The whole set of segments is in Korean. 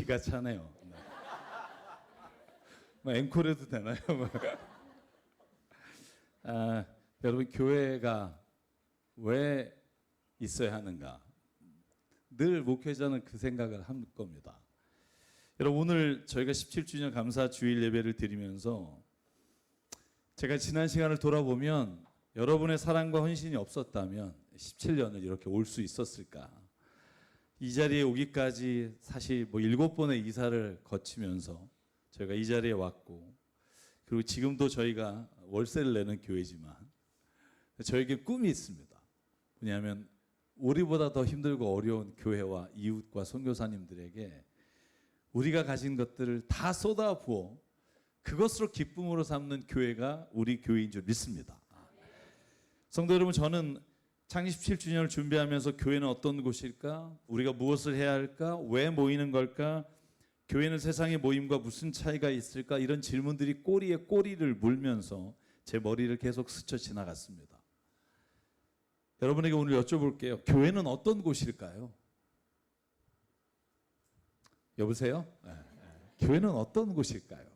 기가 차네요. 뭐 앵콜해도 되나요? 여러분, 교회가 왜 있어야 하는가? 늘 목회자는 그 생각을 할 겁니다. 여러분, 오늘 저희가 17주년 감사 주일 예배를 드리면서 제가 지난 시간을 돌아보면 여러분의 사랑과 헌신이 없었다면 17년을 이렇게 올 수 있었을까? 이 자리에 오기까지 사실 7번의 이사를 거치면서 저희가 이 자리에 왔고, 그리고 지금도 저희가 월세를 내는 교회지만 저에게 꿈이 있습니다. 왜냐하면 우리보다 더 힘들고 어려운 교회와 이웃과 선교사님들에게 우리가 가진 것들을 다 쏟아부어 그것으로 기쁨으로 삼는 교회가 우리 교회인 줄 믿습니다. 성도 여러분, 저는 창립 17주년을 준비하면서 교회는 어떤 곳일까? 우리가 무엇을 해야 할까? 왜 모이는 걸까? 교회는 세상의 모임과 무슨 차이가 있을까? 이런 질문들이 꼬리에 꼬리를 물면서 제 머리를 계속 스쳐 지나갔습니다. 여러분에게 오늘 여쭤볼게요. 교회는 어떤 곳일까요? 여보세요? 네. 교회는 어떤 곳일까요?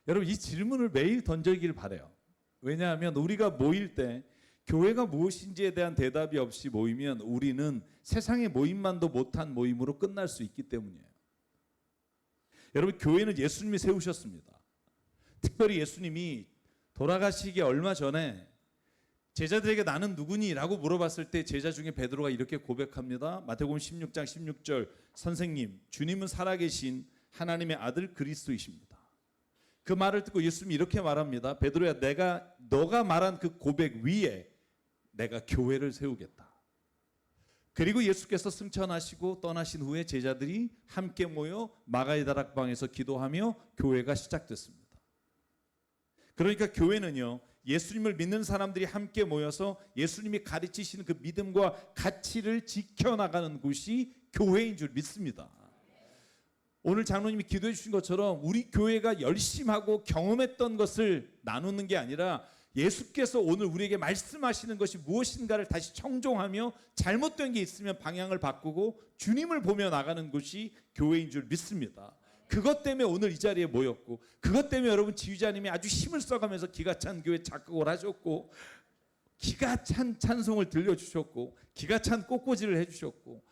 여러분, 이 질문을 매일 던지길 바라요. 왜냐하면 우리가 모일 때 교회가 무엇인지에 대한 대답이 없이 모이면 우리는 세상의 모임만도 못한 모임으로 끝날 수 있기 때문이에요. 여러분, 교회는 예수님이 세우셨습니다. 특별히 예수님이 돌아가시기 얼마 전에 제자들에게 나는 누구니? 라고 물어봤을 때 제자 중에 베드로가 이렇게 고백합니다. 마태복음 16장 16절, 선생님, 주님은 살아계신 하나님의 아들 그리스도이십니다. 그 말을 듣고 예수님이 이렇게 말합니다. 베드로야, 너가 말한 그 고백 위에 내가 교회를 세우겠다. 그리고 예수께서 승천하시고 떠나신 후에 제자들이 함께 모여 마가의 다락방에서 기도하며 교회가 시작됐습니다. 그러니까 교회는요, 예수님을 믿는 사람들이 함께 모여서 예수님이 가르치시는 그 믿음과 가치를 지켜나가는 곳이 교회인 줄 믿습니다. 오늘 장로님이 기도해 주신 것처럼 우리 교회가 열심하고 경험했던 것을 나누는 게 아니라 예수께서 오늘 우리에게 말씀하시는 것이 무엇인가를 다시 청종하며 잘못된 게 있으면 방향을 바꾸고 주님을 보며 나가는 곳이 교회인 줄 믿습니다. 그것 때문에 오늘 이 자리에 모였고, 그것 때문에 여러분 지휘자님이 아주 힘을 써가면서 기가 찬 교회 작곡을 하셨고, 기가 찬 찬송을 들려주셨고, 기가 찬 꽃꽂이를 해주셨고,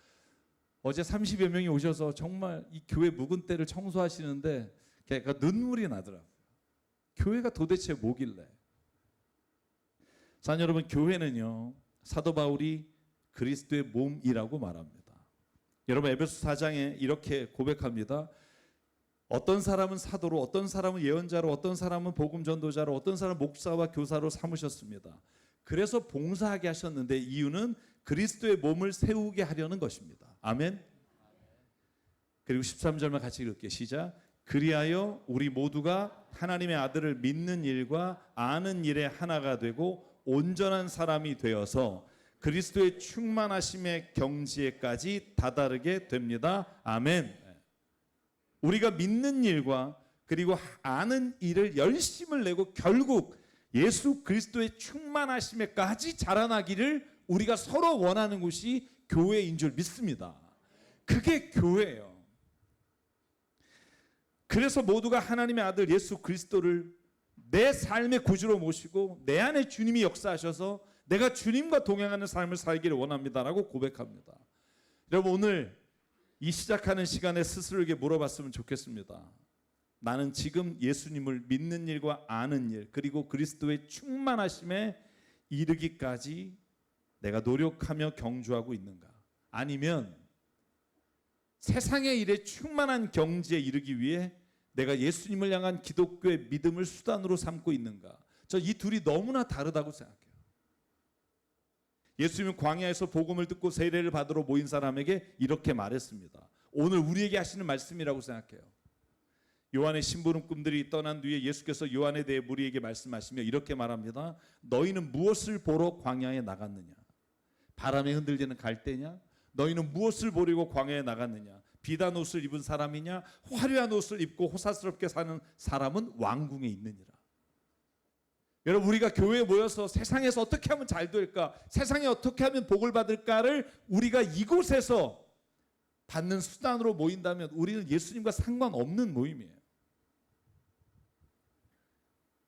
어제 30여 명이 오셔서 정말 이 교회 묵은 때를 청소하시는데 그러니까 눈물이 나더라고요. 교회가 도대체 뭐길래? 자, 여러분, 교회는요, 사도 바울이 그리스도의 몸이라고 말합니다. 여러분, 에베소 4장에 이렇게 고백합니다. 어떤 사람은 사도로, 어떤 사람은 예언자로, 어떤 사람은 복음 전도자로, 어떤 사람은 목사와 교사로 삼으셨습니다. 그래서 봉사하게 하셨는데 이유는 그리스도의 몸을 세우게 하려는 것입니다. 아멘. 그리고 13절만 같이 읽을게요. 시작. 그리하여 우리 모두가 하나님의 아들을 믿는 일과 아는 일에 하나가 되고 온전한 사람이 되어서 그리스도의 충만하심의 경지에까지 다다르게 됩니다. 아멘. 우리가 믿는 일과 그리고 아는 일을 열심을 내고 결국 예수 그리스도의 충만하심에까지 자라나기를 우리가 서로 원하는 곳이 교회인 줄 믿습니다. 그게 교회예요. 그래서 모두가 하나님의 아들 예수 그리스도를 내 삶의 구주로 모시고 내 안에 주님이 역사하셔서 내가 주님과 동행하는 삶을 살기를 원합니다라고 고백합니다. 여러분, 오늘 이 시작하는 시간에 스스로에게 물어봤으면 좋겠습니다. 나는 지금 예수님을 믿는 일과 아는 일, 그리고 그리스도의 충만하심에 이르기까지 내가 노력하며 경주하고 있는가? 아니면 세상의 일에 충만한 경지에 이르기 위해 내가 예수님을 향한 기독교의 믿음을 수단으로 삼고 있는가? 저 이 둘이 너무나 다르다고 생각해요. 예수님은 광야에서 복음을 듣고 세례를 받으러 모인 사람에게 이렇게 말했습니다. 오늘 우리에게 하시는 말씀이라고 생각해요. 요한의 심부름꾼들이 떠난 뒤에 예수께서 요한에 대해 무리에게 말씀하시며 이렇게 말합니다. 너희는 무엇을 보러 광야에 나갔느냐? 바람에 흔들리는 갈대냐? 너희는 무엇을 보려고 광야에 나갔느냐? 비단 옷을 입은 사람이냐? 화려한 옷을 입고 호사스럽게 사는 사람은 왕궁에 있느니라. 여러분, 우리가 교회에 모여서 세상에서 어떻게 하면 잘 될까? 세상에 어떻게 하면 복을 받을까를 우리가 이곳에서 받는 수단으로 모인다면 우리는 예수님과 상관없는 모임이에요.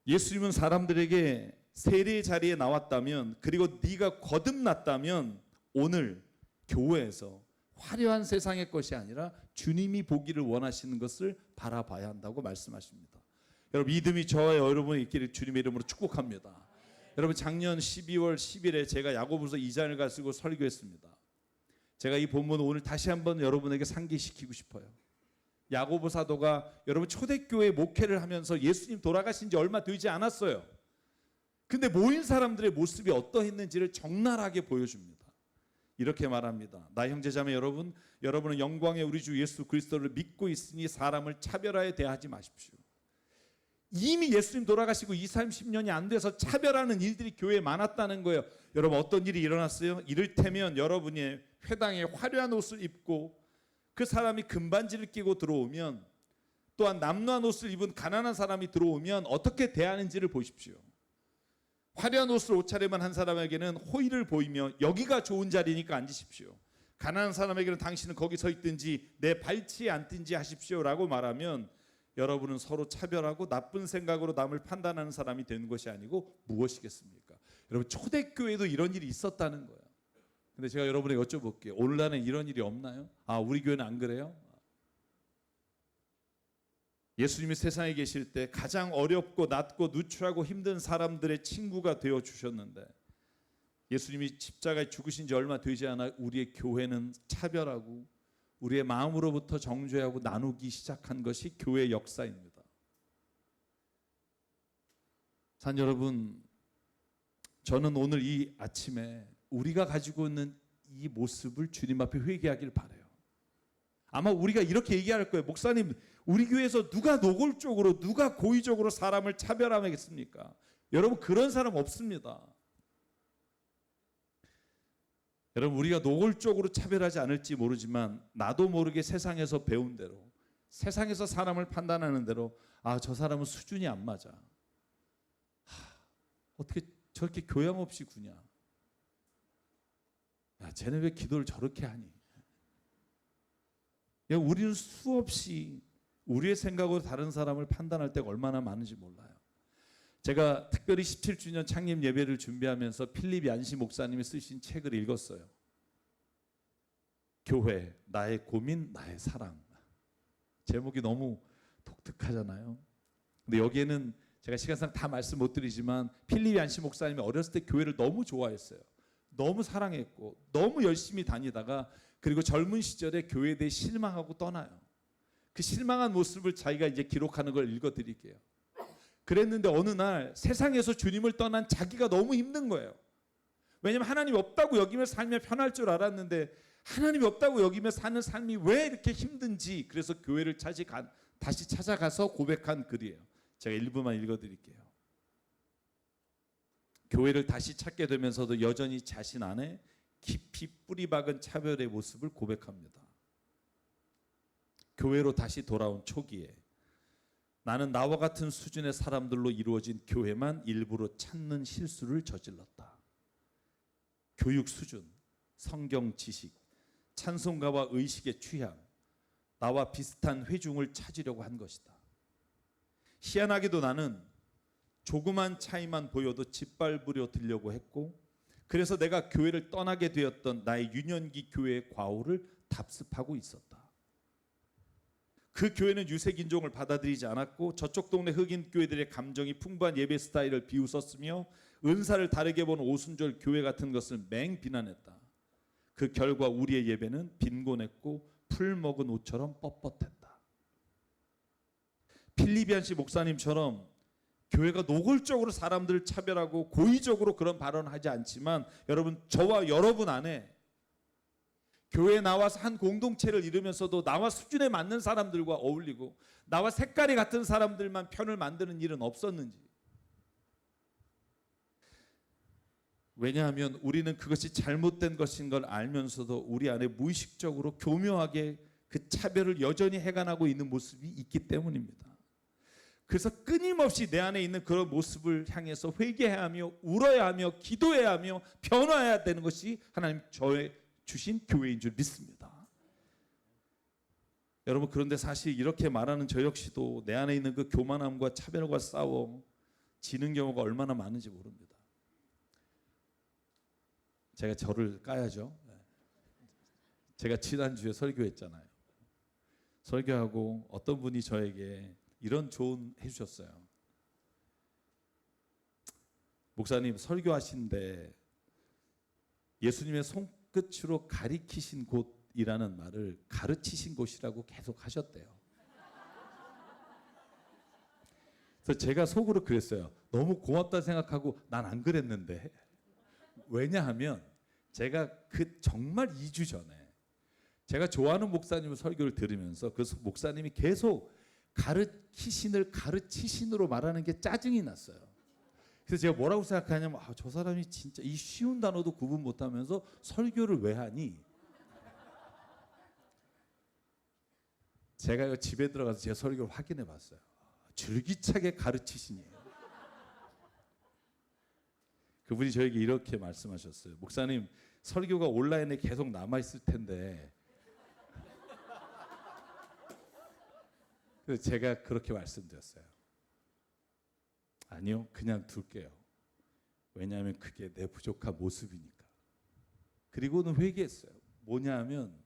예수님은 사람들에게 세례 자리에 나왔다면, 그리고 네가 거듭났다면 오늘 교회에서 화려한 세상의 것이 아니라 주님이 보기를 원하시는 것을 바라봐야 한다고 말씀하십니다. 여러분, 믿음이 저와 여러분이 있기를 주님의 이름으로 축복합니다. 여러분, 작년 12월 10일에 제가 야고보서 2장을 가지고 설교했습니다. 제가 이 본문을 오늘 다시 한번 여러분에게 상기시키고 싶어요. 야고보 사도가 여러분 초대교회 목회를 하면서 예수님 돌아가신 지 얼마 되지 않았어요. 근데 모인 사람들의 모습이 어떠했는지를 적나라하게 보여줍니다. 이렇게 말합니다. 나 형제자매 여러분, 여러분은 영광의 우리 주 예수 그리스도를 믿고 있으니 사람을 차별하여 대하지 마십시오. 이미 예수님 돌아가시고 20, 30년이 안 돼서 차별하는 일들이 교회에 많았다는 거예요. 여러분, 어떤 일이 일어났어요? 이를테면 여러분이 회당에 화려한 옷을 입고 그 사람이 금반지를 끼고 들어오면, 또한 남루한 옷을 입은 가난한 사람이 들어오면 어떻게 대하는지를 보십시오. 화려한 옷을 옷차림만 한 사람에게는 호의를 보이며 여기가 좋은 자리니까 앉으십시오. 가난한 사람에게는 당신은 거기 서 있든지 내 발치에 앉든지 하십시오라고 말하면 여러분은 서로 차별하고 나쁜 생각으로 남을 판단하는 사람이 되는 것이 아니고 무엇이겠습니까? 여러분, 초대교회도 이런 일이 있었다는 거예요. 근데 제가 여러분에게 여쭤볼게요. 오늘날은 이런 일이 없나요? 우리 교회는 안 그래요? 예수님이 세상에 계실 때 가장 어렵고 낮고 누추하고 힘든 사람들의 친구가 되어 주셨는데, 예수님이 십자가에 죽으신 지 얼마 되지 않아 우리의 교회는 차별하고 우리의 마음으로부터 정죄하고 나누기 시작한 것이 교회의 역사입니다. 산 여러분, 저는 오늘 이 아침에 우리가 가지고 있는 이 모습을 주님 앞에 회개하길 바라요. 아마 우리가 이렇게 얘기할 거예요. 목사님, 우리 교회에서 누가 노골적으로, 누가 고의적으로 사람을 차별하겠습니까? 여러분, 그런 사람 없습니다. 여러분, 우리가 노골적으로 차별하지 않을지 모르지만 나도 모르게 세상에서 배운 대로, 세상에서 사람을 판단하는 대로, 저 사람은 수준이 안 맞아. 어떻게 저렇게 교양 없이 구냐? 쟤는 왜 기도를 저렇게 하니? 우리는 수없이 우리의 생각으로 다른 사람을 판단할 때가 얼마나 많은지 몰라요. 제가 특별히 17주년 창립 예배를 준비하면서 필립 얀시 목사님이 쓰신 책을 읽었어요. 교회, 나의 고민, 나의 사랑. 제목이 너무 독특하잖아요. 근데 여기에는 제가 시간상 다 말씀 못 드리지만 필립 얀시 목사님이 어렸을 때 교회를 너무 좋아했어요. 너무 사랑했고 너무 열심히 다니다가, 그리고 젊은 시절에 교회에 대해 실망하고 떠나요. 그 실망한 모습을 자기가 이제 기록하는 걸 읽어드릴게요. 그랬는데 어느 날 세상에서 주님을 떠난 자기가 너무 힘든 거예요. 왜냐하면 하나님이 없다고 여기며 살면 편할 줄 알았는데 하나님이 없다고 여기며 사는 삶이 왜 이렇게 힘든지, 그래서 교회를 다시 찾아가서 고백한 글이에요. 제가 일부만 읽어드릴게요. 교회를 다시 찾게 되면서도 여전히 자신 안에 깊이 뿌리박은 차별의 모습을 고백합니다. 교회로 다시 돌아온 초기에 나는 나와 같은 수준의 사람들로 이루어진 교회만 일부러 찾는 실수를 저질렀다. 교육 수준, 성경 지식, 찬송가와 의식의 취향, 나와 비슷한 회중을 찾으려고 한 것이다. 희한하게도 나는 조그만 차이만 보여도 짓밟으려 들려고 했고, 그래서 내가 교회를 떠나게 되었던 나의 유년기 교회의 과오를 답습하고 있었다. 그 교회는 유색인종을 받아들이지 않았고 저쪽 동네 흑인 교회들의 감정이 풍부한 예배 스타일을 비웃었으며 은사를 다르게 보는 오순절 교회 같은 것을 맹비난했다. 그 결과 우리의 예배는 빈곤했고 풀 먹은 옷처럼 뻣뻣했다. 필립 얀시 목사님처럼 교회가 노골적으로 사람들을 차별하고 고의적으로 그런 발언을 하지 않지만, 여러분, 저와 여러분 안에 교회에 나와서 한 공동체를 이루면서도 나와 수준에 맞는 사람들과 어울리고 나와 색깔이 같은 사람들만 편을 만드는 일은 없었는지. 왜냐하면 우리는 그것이 잘못된 것인 걸 알면서도 우리 안에 무의식적으로 교묘하게 그 차별을 여전히 해간하고 있는 모습이 있기 때문입니다. 그래서 끊임없이 내 안에 있는 그런 모습을 향해서 회개해야 하며 울어야 하며 기도해야 하며 변화해야 되는 것이 하나님 저의 주신 교회인 줄 믿습니다. 여러분, 그런데 사실 이렇게 말하는 저 역시도 내 안에 있는 그 교만함과 차별과 싸워 지는 경우가 얼마나 많은지 모릅니다. 제가 저를 까야죠. 제가 지난주에 설교했잖아요. 설교하고 어떤 분이 저에게 이런 조언 해주셨어요. 목사님, 설교하신데 예수님의 손끝으로 가리키신 곳이라는 말을 가르치신 곳이라고 계속 하셨대요. 그래서 제가 속으로 그랬어요. 너무 고맙다 생각하고 난 안 그랬는데. 왜냐하면 제가 정말 2주 전에 제가 좋아하는 목사님의 설교를 들으면서 그 목사님이 계속 가르치신으로 말하는 게 짜증이 났어요. 그래서 제가 뭐라고 생각하냐면 저 사람이 진짜 이 쉬운 단어도 구분 못하면서 설교를 왜 하니? 제가 집에 들어가서 제 설교를 확인해 봤어요. 줄기차게 가르치신이에요. 그분이 저에게 이렇게 말씀하셨어요. 목사님, 설교가 온라인에 계속 남아있을 텐데. 그래서 제가 그렇게 말씀드렸어요. 아니요, 그냥 둘게요. 왜냐하면 그게 내 부족한 모습이니까. 그리고는 회개했어요. 뭐냐 하면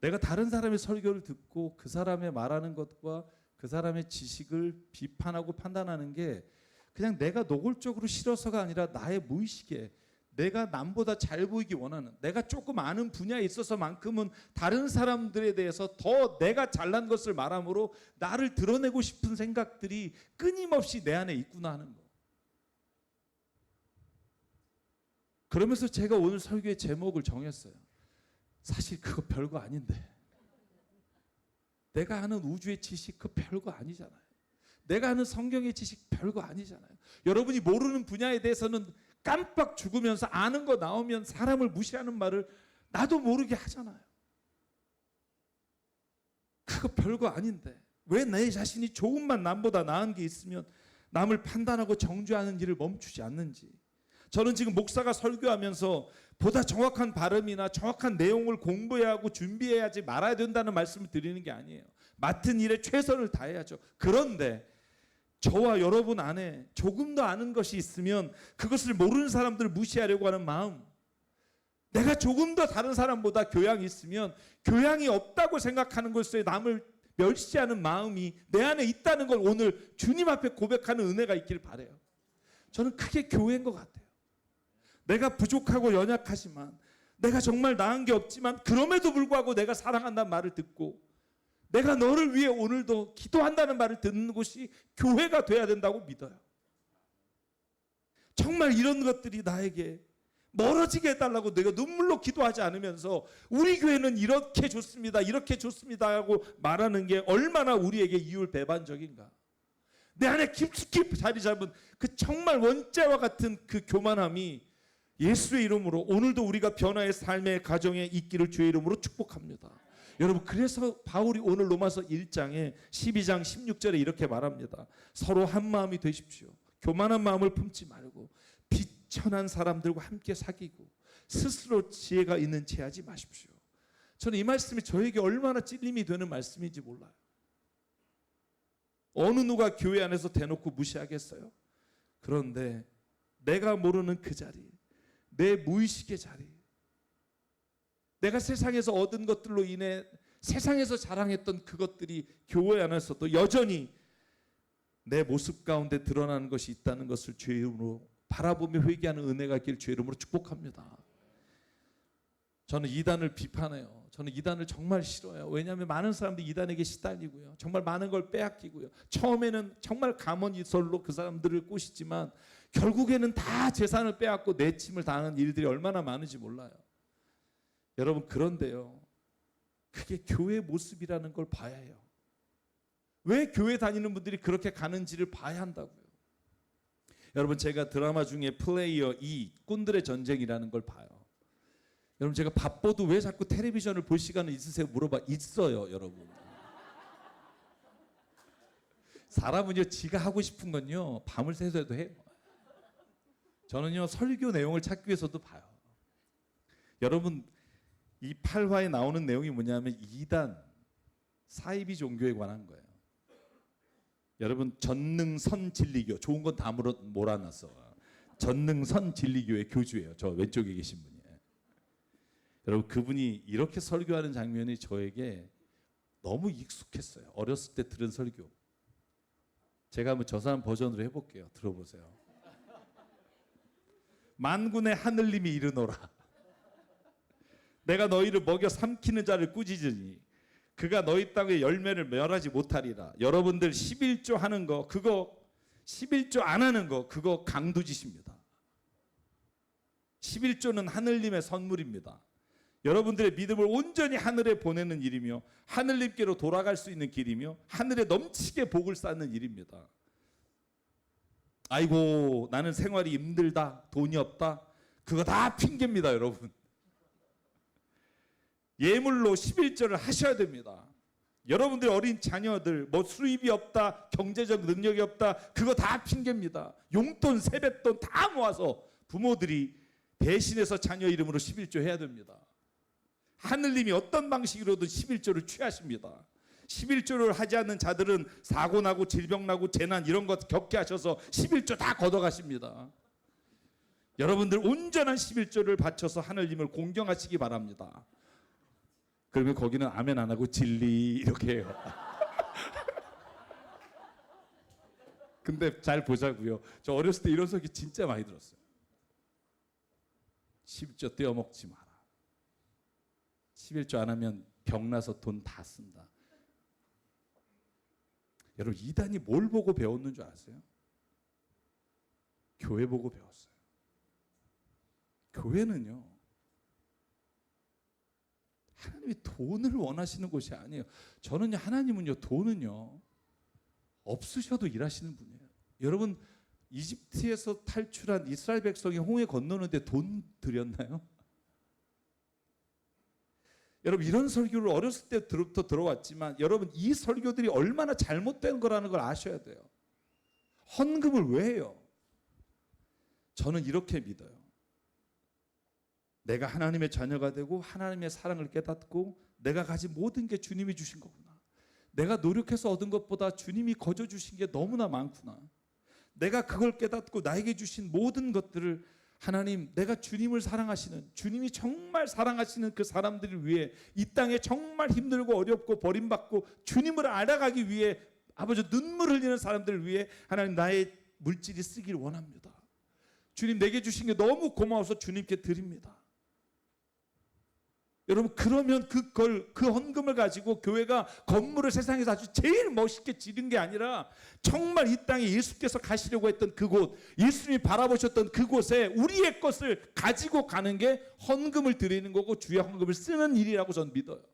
내가 다른 사람의 설교를 듣고 그 사람의 말하는 것과 그 사람의 지식을 비판하고 판단하는 게 그냥 내가 노골적으로 싫어서가 아니라 나의 무의식에 내가 남보다 잘 보이기 원하는, 내가 조금 아는 분야에 있어서만큼은 다른 사람들에 대해서 더 내가 잘난 것을 말함으로 나를 드러내고 싶은 생각들이 끊임없이 내 안에 있구나 하는 거. 그러면서 제가 오늘 설교의 제목을 정했어요. 사실 그거 별거 아닌데. 내가 아는 우주의 지식 그거 별거 아니잖아요. 내가 아는 성경의 지식 별거 아니잖아요. 여러분이 모르는 분야에 대해서는 깜빡 죽으면서 아는 거 나오면 사람을 무시하는 말을 나도 모르게 하잖아요. 그거 별거 아닌데 왜 내 자신이 조금만 남보다 나은 게 있으면 남을 판단하고 정죄하는 일을 멈추지 않는지. 저는 지금 목사가 설교하면서 보다 정확한 발음이나 정확한 내용을 공부해야 하고 준비해야지 말아야 된다는 말씀을 드리는 게 아니에요. 맡은 일에 최선을 다해야죠. 그런데 저와 여러분 안에 조금 더 아는 것이 있으면 그것을 모르는 사람들을 무시하려고 하는 마음, 내가 조금 더 다른 사람보다 교양이 있으면 교양이 없다고 생각하는 것에 남을 멸시하는 마음이 내 안에 있다는 걸 오늘 주님 앞에 고백하는 은혜가 있기를 바라요. 저는 크게 교회인 것 같아요. 내가 부족하고 연약하지만, 내가 정말 나은 게 없지만 그럼에도 불구하고 내가 사랑한다는 말을 듣고 내가 너를 위해 오늘도 기도한다는 말을 듣는 곳이 교회가 돼야 된다고 믿어요. 정말 이런 것들이 나에게 멀어지게 해달라고 내가 눈물로 기도하지 않으면서 우리 교회는 이렇게 좋습니다, 이렇게 좋습니다 하고 말하는 게 얼마나 우리에게 이율배반적인가. 내 안에 깊숙이 자리 잡은 그 정말 원죄와 같은 그 교만함이 예수의 이름으로 오늘도 우리가 변화의 삶의 가정에 있기를 주의 이름으로 축복합니다. 여러분, 그래서 바울이 오늘 로마서 1장에 12장 16절에 이렇게 말합니다. 서로 한 마음이 되십시오. 교만한 마음을 품지 말고 비천한 사람들과 함께 사귀고 스스로 지혜가 있는 채 하지 마십시오. 저는 이 말씀이 저에게 얼마나 찔림이 되는 말씀인지 몰라요. 어느 누가 교회 안에서 대놓고 무시하겠어요? 그런데 내가 모르는 그 자리, 내 무의식의 자리, 내가 세상에서 얻은 것들로 인해 세상에서 자랑했던 그것들이 교회 안에서도 여전히 내 모습 가운데 드러나는 것이 있다는 것을 주의 이름으로 바라보며 회개하는 은혜가 있기를 주의 이름으로 축복합니다. 저는 이단을 비판해요. 저는 이단을 정말 싫어요. 왜냐하면 많은 사람들이 이단에게 시달리고요. 정말 많은 걸 빼앗기고요. 처음에는 정말 가문이설로 그 사람들을 꼬시지만 결국에는 다 재산을 빼앗고 내침을 당하는 일들이 얼마나 많은지 몰라요. 여러분, 그런데요, 그게 교회의 모습이라는 걸 봐야 해요. 왜 교회 다니는 분들이 그렇게 가는지를 봐야 한다고요. 여러분, 제가 드라마 중에 플레이어 2 꾼들의 전쟁이라는 걸 봐요. 여러분, 제가 바빠도 왜 자꾸 텔레비전을 볼 시간은 있으세요? 물어봐. 있어요, 여러분. 사람은요, 지가 하고 싶은 건요 밤을 새서도 해요. 저는요 설교 내용을 찾기 위해서도 봐요. 여러분, 이 8화에 나오는 내용이 뭐냐면 이단 사이비 종교에 관한 거예요. 여러분 전능선 진리교 좋은 건 다 몰아놨어. 전능선 진리교의 교주예요. 저 왼쪽에 계신 분이. 여러분 그분이 이렇게 설교하는 장면이 저에게 너무 익숙했어요. 어렸을 때 들은 설교. 제가 한번 저 사람 버전으로 해볼게요. 들어보세요. 만군의 하늘님이 이르노라. 내가 너희를 먹여 삼키는 자를 꾸짖으니 그가 너희 땅의 열매를 멸하지 못하리라. 여러분들 11조 하는 거 그거 11조 안 하는 거 그거 강도짓입니다. 11조는 하늘님의 선물입니다. 여러분들의 믿음을 온전히 하늘에 보내는 일이며 하늘님께로 돌아갈 수 있는 길이며 하늘에 넘치게 복을 쌓는 일입니다. 아이고 나는 생활이 힘들다 돈이 없다 그거 다 핑계입니다. 여러분 예물로 11조를 하셔야 됩니다. 여러분들 어린 자녀들 뭐 수입이 없다 경제적 능력이 없다 그거 다 핑계입니다. 용돈 세뱃돈 다 모아서 부모들이 대신해서 자녀 이름으로 11조 해야 됩니다. 하늘님이 어떤 방식으로든 11조를 취하십니다. 11조를 하지 않는 자들은 사고 나고 질병 나고 재난 이런 것 겪게 하셔서 11조 다 걷어가십니다. 여러분들 온전한 11조를 바쳐서 하늘님을 공경하시기 바랍니다. 그러면 거기는 아멘 안 하고 진리 이렇게 해요. 근데 잘 보자고요. 저 어렸을 때 이런 소리 진짜 많이 들었어요. 11조 떼어먹지 마라. 11조 안 하면 병나서 돈 다 쓴다. 여러분 이단이 뭘 보고 배웠는 줄 아세요? 교회 보고 배웠어요. 교회는요 하나님이 돈을 원하시는 곳이 아니에요. 저는요 하나님은요 돈은요 없으셔도 일하시는 분이에요. 여러분 이집트에서 탈출한 이스라엘 백성이 홍해 건너는데 돈 들였나요? 여러분 이런 설교를 어렸을 때부터 들어왔지만 여러분 이 설교들이 얼마나 잘못된 거라는 걸 아셔야 돼요. 헌금을 왜 해요? 저는 이렇게 믿어요. 내가 하나님의 자녀가 되고 하나님의 사랑을 깨닫고 내가 가진 모든 게 주님이 주신 거구나. 내가 노력해서 얻은 것보다 주님이 거저 주신 게 너무나 많구나. 내가 그걸 깨닫고 나에게 주신 모든 것들을 하나님 내가 주님을 사랑하시는 주님이 정말 사랑하시는 그 사람들을 위해 이 땅에 정말 힘들고 어렵고 버림받고 주님을 알아가기 위해 아버지 눈물 흘리는 사람들을 위해 하나님 나의 물질이 쓰기를 원합니다. 주님 내게 주신 게 너무 고마워서 주님께 드립니다. 여러분 그러면 그 헌금을 가지고 교회가 건물을 세상에서 아주 제일 멋있게 지은 게 아니라 정말 이 땅에 예수께서 가시려고 했던 그곳 예수님이 바라보셨던 그곳에 우리의 것을 가지고 가는 게 헌금을 드리는 거고 주의 헌금을 쓰는 일이라고 저는 믿어요.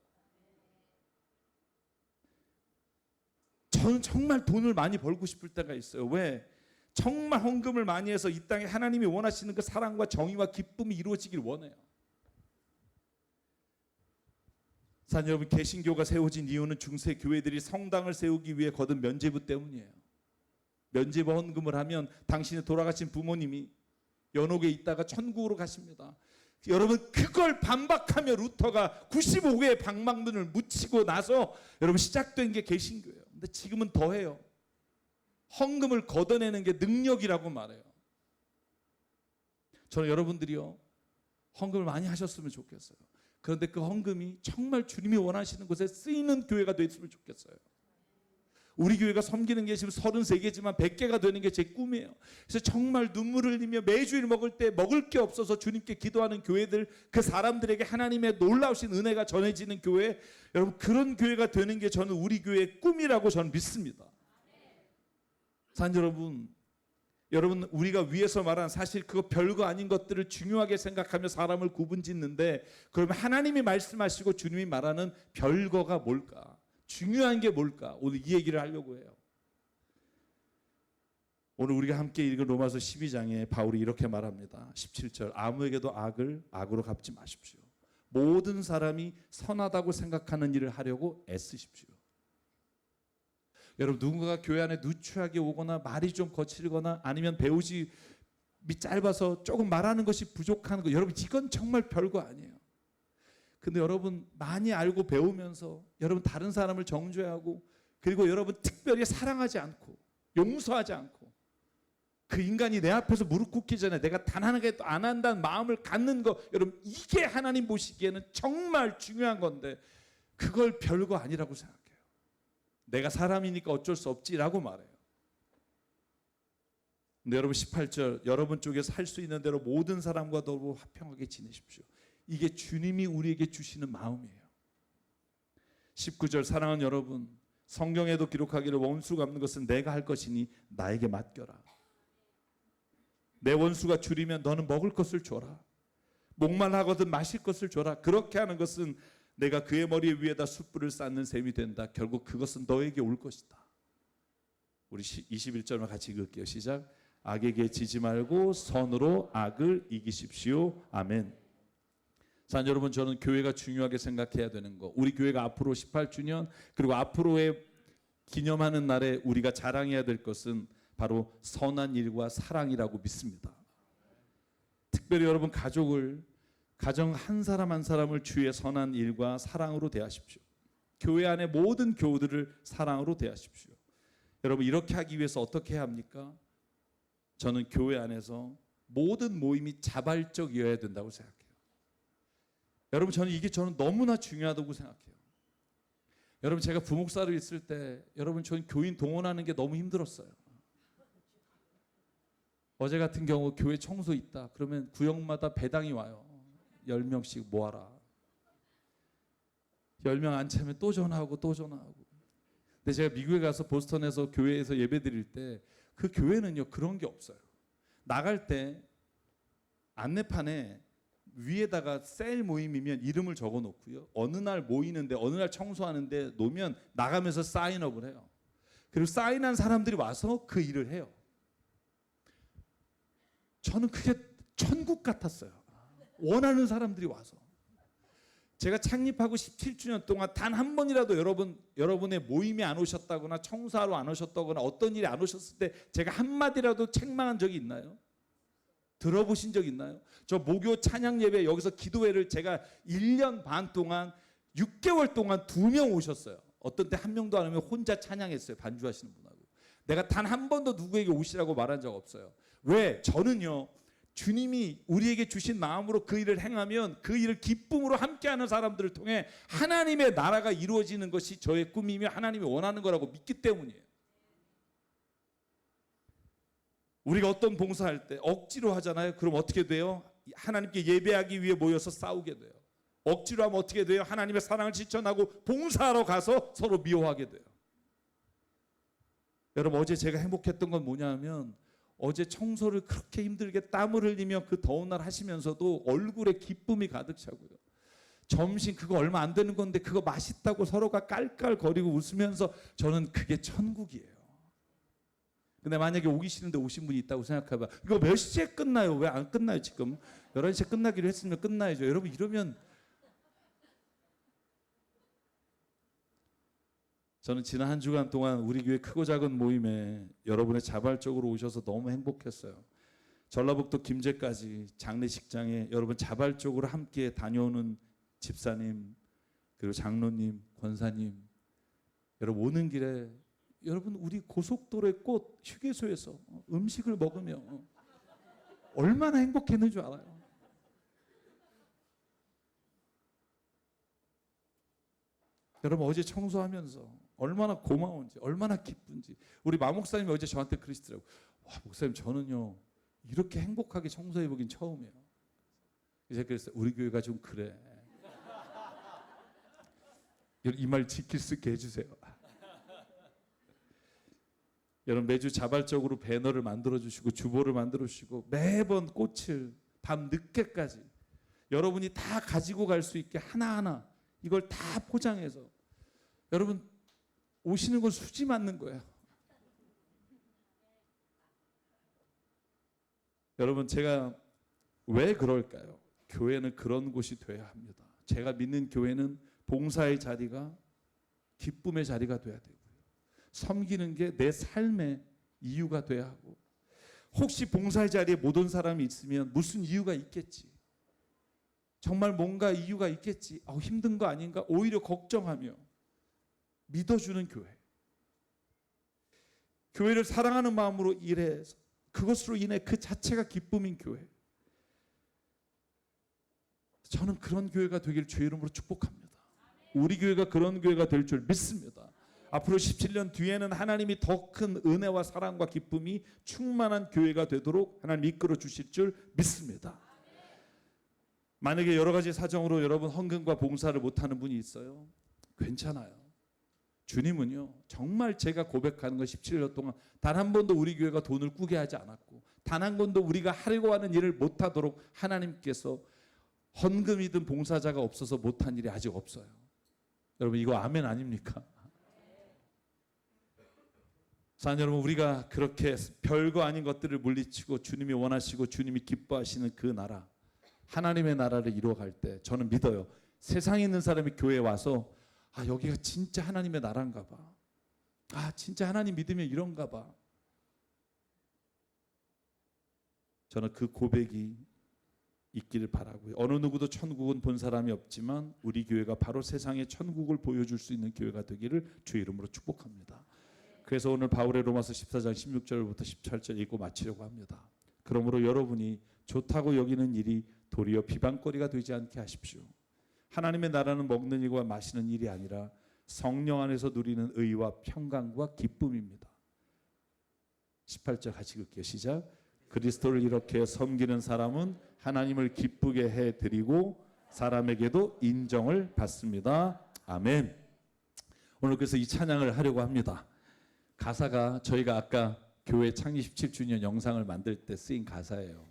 저는 정말 돈을 많이 벌고 싶을 때가 있어요. 왜? 정말 헌금을 많이 해서 이 땅에 하나님이 원하시는 그 사랑과 정의와 기쁨이 이루어지길 원해요. 사랑하는 여러분 개신교가 세워진 이유는 중세 교회들이 성당을 세우기 위해 거둔 면죄부 때문이에요. 면죄부 헌금을 하면 당신의 돌아가신 부모님이 연옥에 있다가 천국으로 가십니다. 여러분 그걸 반박하며 루터가 95개의 방망문을 묻히고 나서 여러분 시작된 게 개신교예요. 근데 지금은 더해요. 헌금을 걷어내는 게 능력이라고 말해요. 저는 여러분들이요 헌금을 많이 하셨으면 좋겠어요. 그런데 그 헌금이 정말 주님이 원하시는 곳에 쓰이는 교회가 됐으면 좋겠어요. 우리 교회가 섬기는 게 지금 33개지만 100개가 되는 게 제 꿈이에요. 그래서 정말 눈물을 흘리며 매주일 먹을 때 먹을 게 없어서 주님께 기도하는 교회들 그 사람들에게 하나님의 놀라우신 은혜가 전해지는 교회 여러분 그런 교회가 되는 게 저는 우리 교회의 꿈이라고 저는 믿습니다. 사랑하는 여러분 우리가 위에서 말한 사실 그거 별거 아닌 것들을 중요하게 생각하며 사람을 구분짓는데 그러면 하나님이 말씀하시고 주님이 말하는 별거가 뭘까? 중요한 게 뭘까? 오늘 이 얘기를 하려고 해요. 오늘 우리가 함께 읽은 로마서 12장에 바울이 이렇게 말합니다. 17절 아무에게도 악을 악으로 갚지 마십시오. 모든 사람이 선하다고 생각하는 일을 하려고 애쓰십시오. 여러분 누군가가 교회 안에 누추하게 오거나 말이 좀 거칠거나 아니면 배우심이 짧아서 조금 말하는 것이 부족한 거 여러분 이건 정말 별거 아니에요. 근데 여러분 많이 알고 배우면서 여러분 다른 사람을 정죄하고 그리고 여러분 특별히 사랑하지 않고 용서하지 않고 그 인간이 내 앞에서 무릎 꿇기 전에 내가 단 하나 개도 안 한다는 마음을 갖는 거, 여러분 이게 하나님 보시기에는 정말 중요한 건데 그걸 별거 아니라고 생각해요. 내가 사람이니까 어쩔 수 없지라고 말해요. 근데 여러분 18절, 여러분 쪽에서 할 수 있는 대로 모든 사람과 더불어 화평하게 지내십시오. 이게 주님이 우리에게 주시는 마음이에요. 19절, 사랑하는 여러분, 성경에도 기록하기를 원수 갚는 것은 내가 할 것이니 나에게 맡겨라. 내 원수가 줄이면 너는 먹을 것을 줘라. 목말라거든 마실 것을 줘라. 그렇게 하는 것은 내가 그의 머리 위에다 숯불을 쌓는 셈이 된다. 결국 그것은 너에게 올 것이다. 우리 21절만 같이 읽을게요. 시작. 악에게 지지 말고 선으로 악을 이기십시오. 아멘. 자, 여러분, 저는 교회가 중요하게 생각해야 되는 거, 우리 교회가 앞으로 18주년 그리고 앞으로의 기념하는 날에 우리가 자랑해야 될 것은 바로 선한 일과 사랑이라고 믿습니다. 특별히 여러분 가정 한 사람 한 사람을 주의 선한 일과 사랑으로 대하십시오. 교회 안에 모든 교우들을 사랑으로 대하십시오. 여러분, 이렇게 하기 위해서 어떻게 해야 합니까? 저는 교회 안에서 모든 모임이 자발적이어야 된다고 생각해요. 여러분, 저는 너무나 중요하다고 생각해요. 여러분, 제가 부목사로 있을 때 여러분, 저는 교인 동원하는 게 너무 힘들었어요. 어제 같은 경우 교회 청소 있다 그러면 구역마다 배당이 와요. 10명씩 모아라. 10명 안 차면 또 전화하고 또 전화하고. 근데 제가 미국에 가서 보스턴에서 교회에서 예배 드릴 때 그 교회는요 그런 게 없어요. 나갈 때 안내판에 위에다가 셀 모임이면 이름을 적어 놓고요. 어느 날 모이는데 어느 날 청소하는데 놓으면 나가면서 사인업을 해요. 그리고 사인한 사람들이 와서 그 일을 해요. 저는 그게 천국 같았어요. 원하는 사람들이 와서. 제가 창립하고 17주년 동안 단 한 번이라도 여러분의 모임에 안 오셨다거나 청소하러 안 오셨다거나 어떤 일에 안 오셨을 때 제가 한마디라도 책망한 적이 있나요? 들어보신 적 있나요? 저 목요 찬양 예배 여기서 기도회를 제가 1년 반 동안 6개월 동안 2명 오셨어요. 어떤 때 1명도 안 오면 혼자 찬양했어요. 반주하시는 분하고. 내가 단 한 번도 누구에게 오시라고 말한 적 없어요. 왜? 저는요 주님이 우리에게 주신 마음으로 그 일을 행하면 그 일을 기쁨으로 함께하는 사람들을 통해 하나님의 나라가 이루어지는 것이 저의 꿈이며 하나님이 원하는 거라고 믿기 때문이에요. 우리가 어떤 봉사할 때 억지로 하잖아요. 그럼 어떻게 돼요? 하나님께 예배하기 위해 모여서 싸우게 돼요. 억지로 하면 어떻게 돼요? 하나님의 사랑을 실천하고 봉사하러 가서 서로 미워하게 돼요. 여러분, 어제 제가 행복했던 건 뭐냐면 어제 청소를 그렇게 힘들게 땀을 흘리며 그 더운 날 하시면서도 얼굴에 기쁨이 가득 차고요. 점심 그거 얼마 안 되는 건데 그거 맛있다고 서로가 깔깔거리고 웃으면서 저는 그게 천국이에요. 근데 만약에 오기 싫은데 오신 분이 있다고 생각해봐. 이거 몇 시에 끝나요? 왜 안 끝나요 지금? 11시에 끝나기로 했으면 끝나야죠. 여러분, 이러면 저는 지난 한 주간 동안 우리 교회 크고 작은 모임에 여러분의 자발적으로 오셔서 너무 행복했어요. 전라북도 김제까지 장례식장에 여러분 자발적으로 함께 다녀오는 집사님 그리고 장로님, 권사님, 여러분 오는 길에 여러분 우리 고속도로의 꽃 휴게소에서 음식을 먹으며 얼마나 행복했는 줄 알아요? 여러분 어제 청소하면서 얼마나 고마운지 얼마나 기쁜지. 우리 마 목사님이 어제 저한테 그러시더라고요. 와, 목사님 저는요 이렇게 행복하게 청소해 보긴 처음이에요. 제가 그랬어요. 우리 교회가 좀 그래. 이 말 지킬 수 있게 해주세요. 여러분 매주 자발적으로 배너를 만들어 주시고 주보를 만들어 주시고 매번 꽃을 밤 늦게까지 여러분이 다 가지고 갈 수 있게 하나하나 이걸 다 포장해서 여러분 오시는 건 수지 맞는 거예요. 여러분 제가 왜 그럴까요? 교회는 그런 곳이 돼야 합니다. 제가 믿는 교회는 봉사의 자리가 기쁨의 자리가 돼야 되고요. 섬기는 게 내 삶의 이유가 돼야 하고, 혹시 봉사의 자리에 못 온 사람이 있으면 무슨 이유가 있겠지. 정말 뭔가 이유가 있겠지, 힘든 거 아닌가, 오히려 걱정하며 믿어주는 교회, 교회를 사랑하는 마음으로 일해서 그것으로 인해 그 자체가 기쁨인 교회. 저는 그런 교회가 되길 주의 이름으로 축복합니다. 우리 교회가 그런 교회가 될 줄 믿습니다. 앞으로 17년 뒤에는 하나님이 더 큰 은혜와 사랑과 기쁨이 충만한 교회가 되도록 하나님 이끌어 주실 줄 믿습니다. 만약에 여러 가지 사정으로 여러분 헌금과 봉사를 못하는 분이 있어요. 괜찮아요. 주님은요, 정말 제가 고백하는 거 17년 동안 단 한 번도 우리 교회가 돈을 꾸게 하지 않았고, 단 한 번도 우리가 하려고 하는 일을 못하도록 하나님께서 헌금이든 봉사자가 없어서 못한 일이 아직 없어요. 여러분, 이거 아멘 아닙니까? 사랑하는 여러분, 우리가 그렇게 별거 아닌 것들을 물리치고 주님이 원하시고 주님이 기뻐하시는 그 나라, 하나님의 나라를 이루어갈 때 저는 믿어요. 세상에 있는 사람이 교회에 와서 여기가 진짜 하나님의 나라인가 봐, 진짜 하나님 믿으면 이런가 봐, 저는 그 고백이 있기를 바라고요. 어느 누구도 천국은 본 사람이 없지만 우리 교회가 바로 세상에 천국을 보여줄 수 있는 교회가 되기를 주의 이름으로 축복합니다. 그래서 오늘 바울의 로마서 14장 16절부터 17절 읽고 마치려고 합니다. 그러므로 여러분이 좋다고 여기는 일이 도리어 비방거리가 되지 않게 하십시오. 하나님의 나라는 먹는 일과 마시는 일이 아니라 성령 안에서 누리는 의와 평강과 기쁨입니다. 18절 같이 읽게요. 시작. 그리스도를 이렇게 섬기는 사람은 하나님을 기쁘게 해드리고 사람에게도 인정을 받습니다. 아멘. 오늘 그래서 이 찬양을 하려고 합니다. 가사가 저희가 아까 교회 창립 17주년 영상을 만들 때 쓰인 가사예요.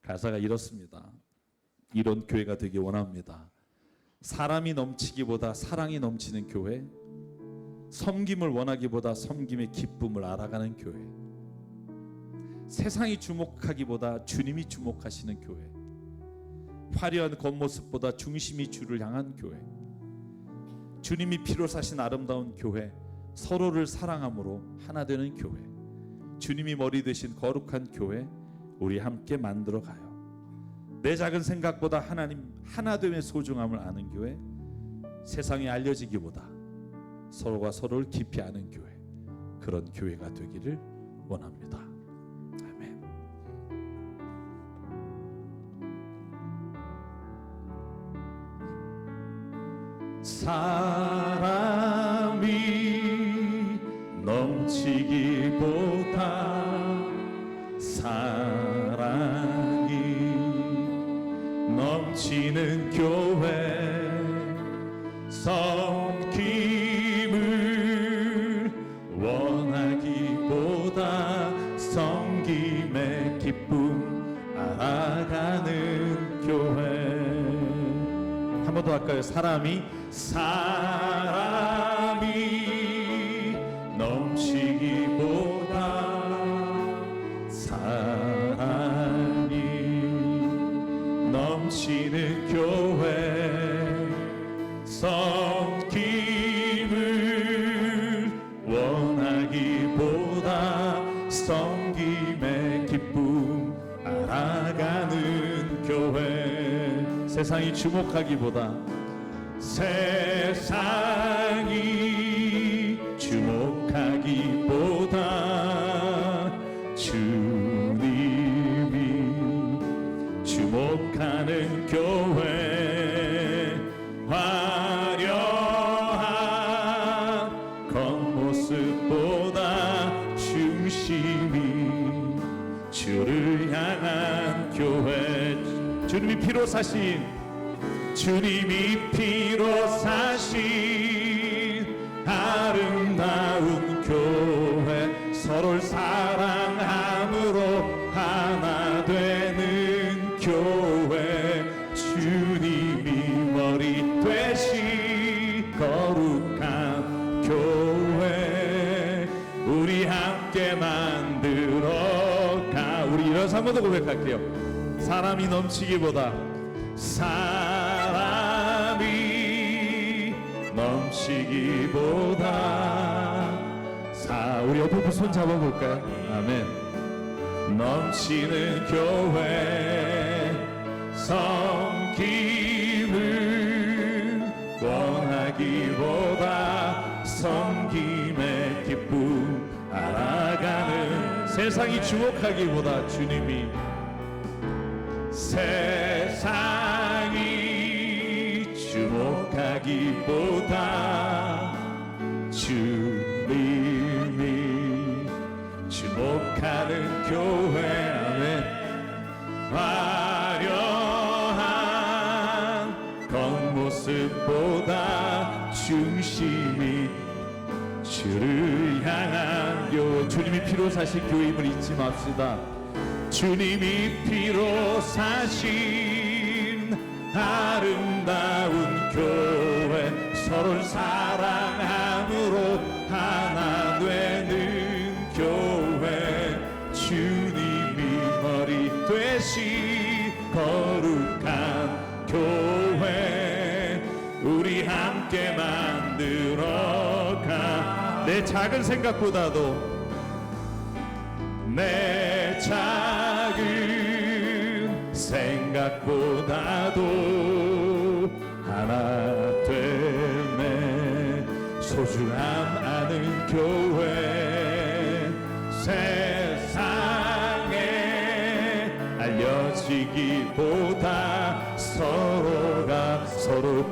가사가 이렇습니다. 이런 교회가 되기 원합니다. 사람이 넘치기보다 사랑이 넘치는 교회, 섬김을 원하기보다 섬김의 기쁨을 알아가는 교회, 세상이 주목하기보다 주님이 주목하시는 교회, 화려한 겉모습보다 중심이 주를 향한 교회, 주님이 피로 사신 아름다운 교회, 서로를 사랑함으로 하나 되는 교회, 주님이 머리 되신 거룩한 교회, 우리 함께 만들어 가요. 내 작은 생각보다 하나님 하나됨의 소중함을 아는 교회, 세상에 알려지기보다 서로가 서로를 깊이 아는 교회, 그런 교회가 되기를 원합니다. 아멘. 사람이 넘치기보다 사랑이 넘치는 교회, 섬김을 원하기보다 섬김의 기쁨 알아가는 교회. 한 번 더 할까요? 사람이 넘치기보다 사랑이 넘치는 교회, 섬김을 원하기보다 섬김의 기쁨 알아가는 교회, 세상이 주목하기보다 세상이 주목하기보다 주님이 주목하는 교회, 화려한 겉모습보다 중심이 주를 향한 교회, 주님이 피로 사신 아름다운 교회, 서로를 사랑함으로 하나 되는 교회, 주님이 머리 되신 거룩한 교회, 우리 함께 만들어가. 우리 일어서 한 번 더 고백할게요. 사람이 넘치기보다 사람이 넘치기보다 우리 옆에 손 잡아볼까요? 아멘. 넘치는 교회, 섬김을 원하기보다 섬김의 기쁨 알아가는 세상이 주목하기보다 주님이 세상이 주목하기보다 주님이 주목하는 교회 아멘 화려한 겉모습보다 중심이 주를 향한 교회 주님이 피로 사신 교회임을 잊지 맙시다. 주님이 피로 사신 아름다운 교회 서로를 사랑함으로 하나 되는 교회 주님이 머리 되시 거룩한 교회 우리 함께 만들어가 내 작은 생각보다도 내 작은 생각보다도 하나 되네 소중함 아는 교회 세상에 알려지기보다 서로가 서로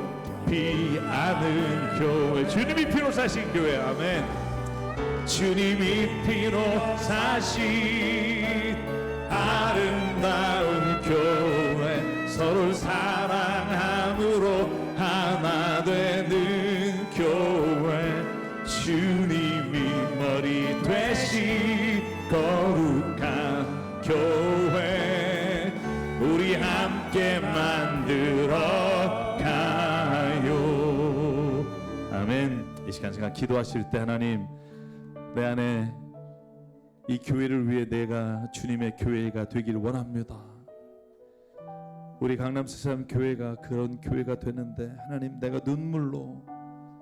깊이 아는 교회 주님이 피로 사신 교회 아멘 주님이 피로 사신 아름다운 교회 서로를 사랑함으로 하나 되는 교회 주님이 머리 되시 거룩한 교회 우리 함께 만들어 가요 아멘. 이 시간 제가 기도하실 때 하나님 내 안에 이 교회를 위해 내가 주님의 교회가 되길 원합니다. 우리 강남 새삼 교회가 그런 교회가 되는데 하나님 내가 눈물로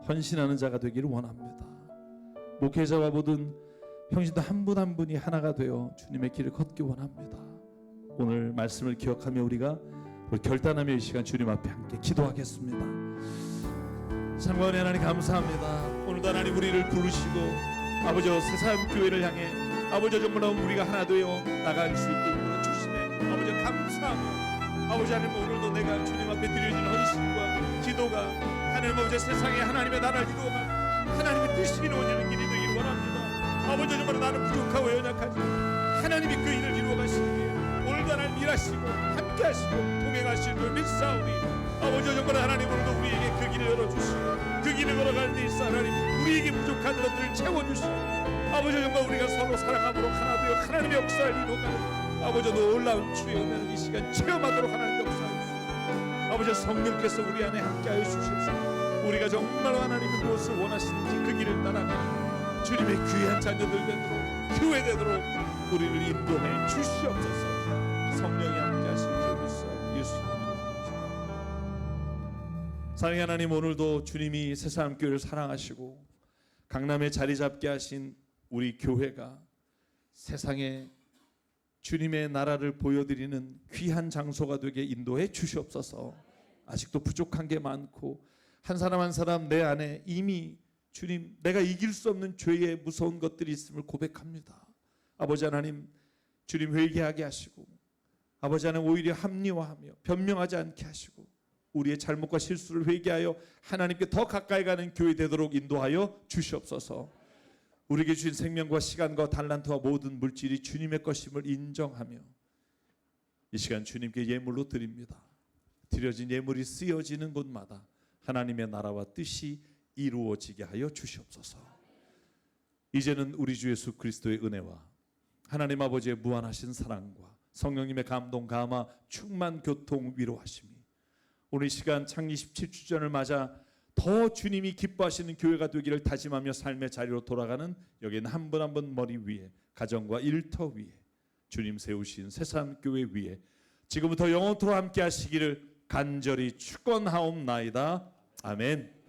헌신하는 자가 되기를 원합니다. 목회자와 모든 형제도 한 분 한 분이 하나가 되어 주님의 길을 걷기 원합니다. 오늘 말씀을 기억하며 우리가 결단하며 이 시간 주님 앞에 함께 기도하겠습니다. 삼가원의 하나님 감사합니다. 오늘도 하나님 우리를 부르시고 아버지 새삼 교회를 향해 아버지 정말 우리가 하나 되어 나갈 수 있게 이끌어 주시네 아버지 감사하며 아버지 하나님 오늘도 내가 주님 앞에 드려진 헌신과 기도가 하나님 아버지 세상에 하나님의 나라를 이루어가 하나님의 뜻이 이루어지는 길이 되기를 원합니다. 아버지 정말 나는 부족하고 연약하지 하나님이 그 일을 이루어 가시기에 오늘도 하나님 일하시고 함께 하시고 동행하실 줄 믿사오니 아버지 정말 하나님 오늘도 우리에게 그 길을 열어주시고 그 길을 걸어갈 때 있어 하나님 우리에게 부족한 것들을 채워주시고 아버지 정말 우리가 서로 사랑함으로 하나 되어 하나님의 역사를 이루어가는 아버지 놀라운 주의 은혜를 이 시간 체험하도록 하나님 역사하시고 아버지 성령께서 우리 안에 함께하여 주셔서 우리가 정말 하나님이 무엇을 원하시는지 그 길을 따라가는 주님의 귀한 자녀들 되도록 교회 되도록 우리를 인도해 주시옵소서. 성령이 함께하실 줄 믿사 예수님으로 사랑의 하나님 오늘도 주님이 새삼 교회를 사랑하시고 강남에 자리 잡게 하신 우리 교회가 세상에 주님의 나라를 보여드리는 귀한 장소가 되게 인도해 주시옵소서. 아직도 부족한 게 많고 한 사람 한 사람 내 안에 이미 주님 내가 이길 수 없는 죄의 무서운 것들이 있음을 고백합니다. 아버지 하나님 주님 회개하게 하시고 아버지 하나님 오히려 합리화하며 변명하지 않게 하시고 우리의 잘못과 실수를 회개하여 하나님께 더 가까이 가는 교회 되도록 인도하여 주시옵소서. 우리에게 주신 생명과 시간과 달란트와 모든 물질이 주님의 것임을 인정하며 이 시간 주님께 예물로 드립니다. 드려진 예물이 쓰여지는 곳마다 하나님의 나라와 뜻이 이루어지게 하여 주시옵소서. 이제는 우리 주 예수 그리스도의 은혜와 하나님 아버지의 무한하신 사랑과 성령님의 감동 감화 충만 교통 위로하심이 오늘 이 시간 창립 17주년을 맞아 더 주님이 기뻐하시는 교회가 되기를 다짐하며 삶의 자리로 돌아가는 여기는 한 분 한 분 머리 위에 가정과 일터 위에 주님 세우신 새삼교회 위에 지금부터 영원토록 함께 하시기를 간절히 축원하옵나이다. 아멘.